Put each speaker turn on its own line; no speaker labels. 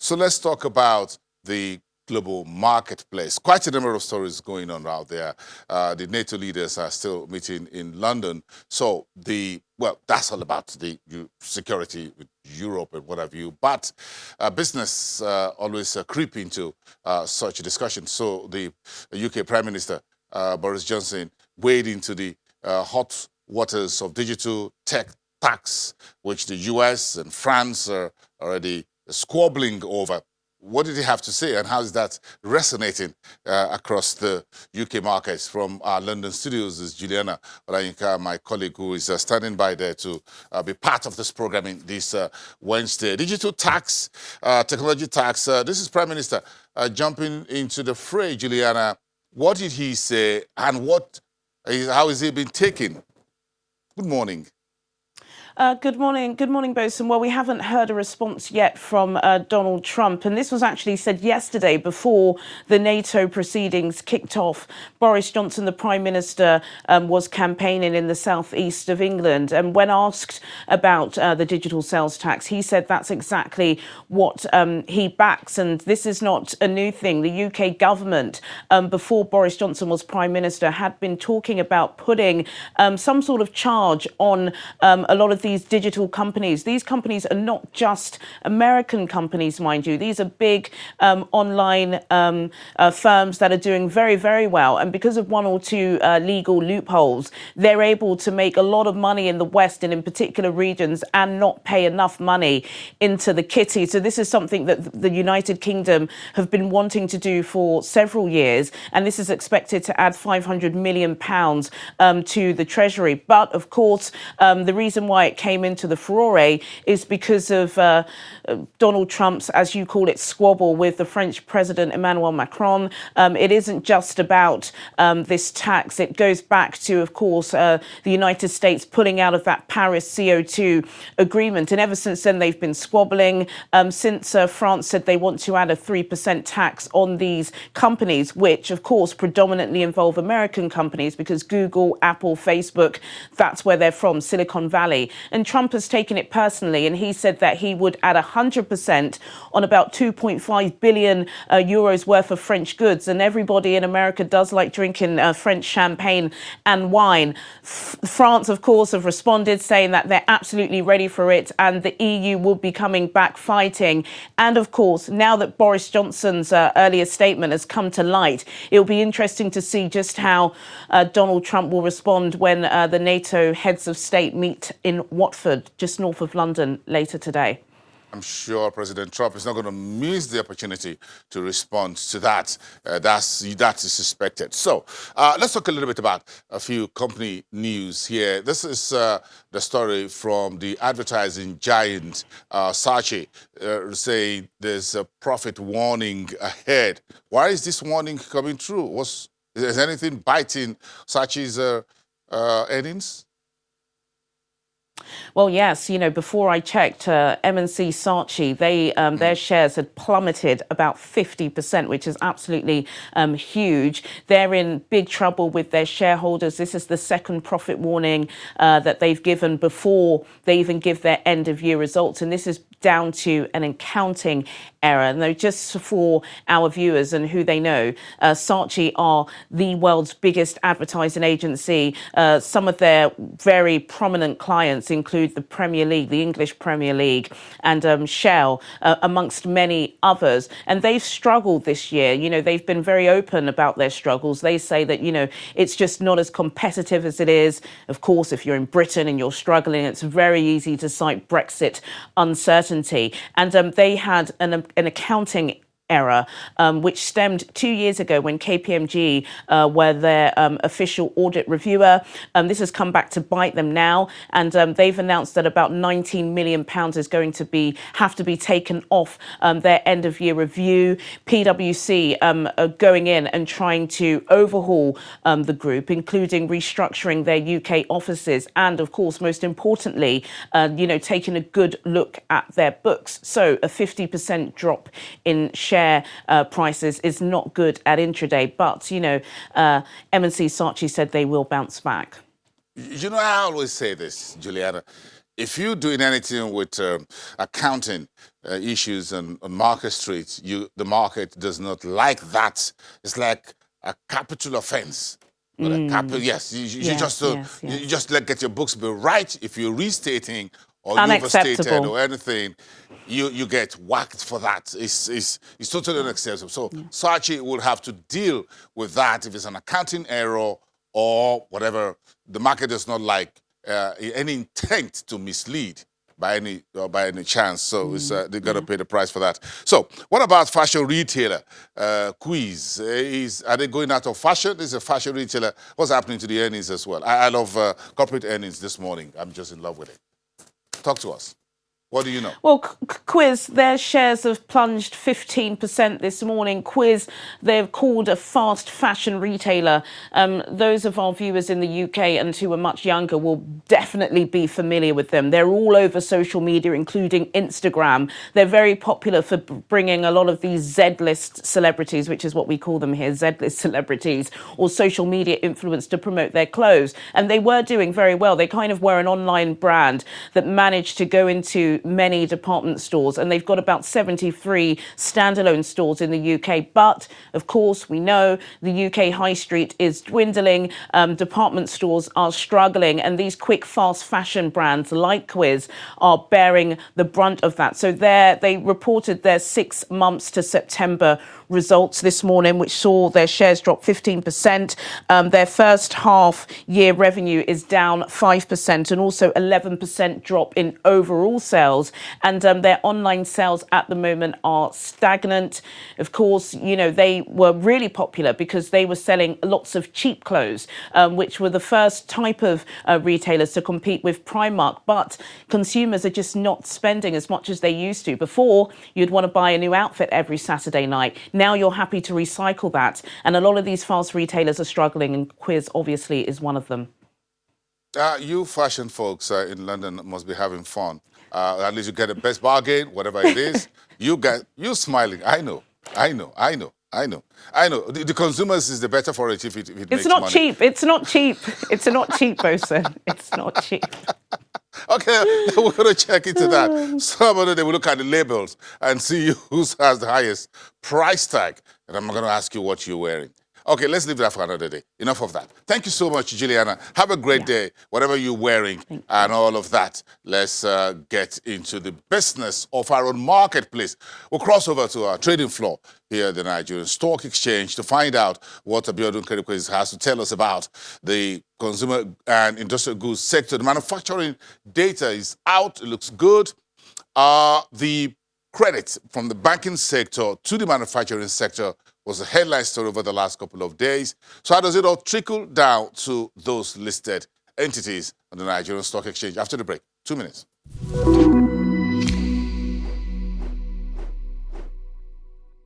So let's talk about the global marketplace. Quite a number of stories going on out there. The NATO leaders are still meeting in London. So that's all about the security with Europe and what have you. But business always creep into such a discussion. So the UK Prime Minister, Boris Johnson, wade into the hot waters of digital tech tax, which the US and France are already squabbling over. What did he have to say, and how is that resonating across the UK markets? From our London studios is Juliana Olayinka, my colleague, who is standing by there to be part of this programming this Wednesday. Digital tax, technology tax. This is Prime Minister jumping into the fray. Juliana, what did he say, and how is he being taken? Good morning.
Good morning, Bosun. Well, we haven't heard a response yet from Donald Trump, and this was actually said yesterday before the NATO proceedings kicked off. Boris Johnson, the Prime Minister, was campaigning in the southeast of England, and when asked about the digital sales tax, he said that's exactly what he backs, and this is not a new thing. The UK government, before Boris Johnson was Prime Minister, had been talking about putting some sort of charge on a lot of these digital companies. These companies are not just American companies, mind you. These are big online firms that are doing very, very well. And because of one or two legal loopholes, they're able to make a lot of money in the West and in particular regions and not pay enough money into the kitty. So this is something that the United Kingdom have been wanting to do for several years. And this is expected to add £500 million to the Treasury. But of course, the reason why it came into the furore is because of Donald Trump's, as you call it, squabble with the French President Emmanuel Macron. It isn't just about this tax. It goes back to, of course, the United States pulling out of that Paris CO2 agreement. And ever since then, they've been squabbling. Since France said they want to add a 3% tax on these companies, which, of course, predominantly involve American companies because Google, Apple, Facebook, that's where they're from, Silicon Valley. And Trump has taken it personally, and he said that he would add 100% on about 2.5 billion euros worth of French goods. And everybody in America does like drinking French champagne and wine. France, of course, have responded saying that they're absolutely ready for it, and the EU will be coming back fighting. And of course, now that Boris Johnson's earlier statement has come to light, it'll be interesting to see just how Donald Trump will respond when the NATO heads of state meet in Watford, just north of London, later today.
I'm sure President Trump is not going to miss the opportunity to respond to that. That is suspected. So let's talk a little bit about a few company news here. This is the story from the advertising giant Saatchi, saying there's a profit warning ahead. Why is this warning coming through? Is there anything biting Saatchi's earnings?
Well, yes, before I checked, M&C Saatchi, their shares had plummeted about 50%, which is absolutely huge. They're in big trouble with their shareholders. This is the second profit warning that they've given before they even give their end of year results. And this is down to an accounting error. Now, just for our viewers and who they know, Saatchi are the world's biggest advertising agency. Some of their very prominent clients include the Premier League, the English Premier League, and Shell, amongst many others. And they've struggled this year. They've been very open about their struggles. They say that, it's just not as competitive as it is. Of course, if you're in Britain and you're struggling, it's very easy to cite Brexit uncertainty. And they had an accounting error, which stemmed 2 years ago when KPMG were their official audit reviewer. This has come back to bite them now, and they've announced that about £19 million is going to have to be taken off their end of year review. PwC are going in and trying to overhaul the group, including restructuring their UK offices, and of course, most importantly, taking a good look at their books. So a 50% drop in share prices is not good at intraday, but M&C Saatchi said they will bounce back.
I always say this, Juliana. if you're doing anything with accounting issues on Market Street, the market does not like that. It's like a capital offense. But a capital, yes, you just you just get your books bill right. If you're restating or you overstated or anything, you get whacked for that. It's totally unacceptable. So SARCI will have to deal with that if it's an accounting error or whatever. The market does not like any intent to mislead by any chance. So they got to pay the price for that. So what about fashion retailer Quiz? Are they going out of fashion? This is a fashion retailer. What's happening to the earnings as well? I love corporate earnings this morning. I'm just in love with it. Talk to us. What do you know?
Well, Quiz, their shares have plunged 15% this morning. Quiz, they've called a fast fashion retailer. Those of our viewers in the UK and who are much younger will definitely be familiar with them. They're all over social media, including Instagram. They're very popular for bringing a lot of these Z-list celebrities, which is what we call them here, Z-list celebrities, or social media influence to promote their clothes. And they were doing very well. They kind of were an online brand that managed to go into many department stores, and they've got about 73 standalone stores in the UK. But of course, we know the UK high street is dwindling. Department stores are struggling, and these quick, fast fashion brands like Quiz are bearing the brunt of that. So they reported their 6 months to September results this morning, which saw their shares drop 15%. Their first half year revenue is down 5% and also 11% drop in overall sales. And their online sales at the moment are stagnant. Of course, you know, they were really popular because they were selling lots of cheap clothes, which were the first type of retailers to compete with Primark. But consumers are just not spending as much as they used to. Before, you'd want to buy a new outfit every Saturday night. Now you're happy to recycle that. And a lot of these fast retailers are struggling, and Quiz obviously is one of them.
You fashion folks in London must be having fun. At least you get the best bargain, whatever it is. You smiling. I know. The consumers is the better for it if it makes money.
It's not cheap. It's not cheap, Bosun. It's not cheap.
Okay, we're going to check into that. Somebody, they will look at the labels and see who has the highest price tag. And I'm going to ask you what you're wearing. Okay, let's leave that for another day. Enough of that. Thank you so much, Juliana. Have a great day, whatever you're wearing and all of that. Let's get into the business of our own marketplace. We'll cross over to our trading floor here at the Nigerian Stock Exchange to find out what Abiodun Kerekwe has to tell us about the consumer and industrial goods sector. The manufacturing data is out. It looks good. The credit from the banking sector to the manufacturing sector was a headline story over the last couple of days. So how does it all trickle down to those listed entities on the Nigerian Stock Exchange? After the break, 2 minutes.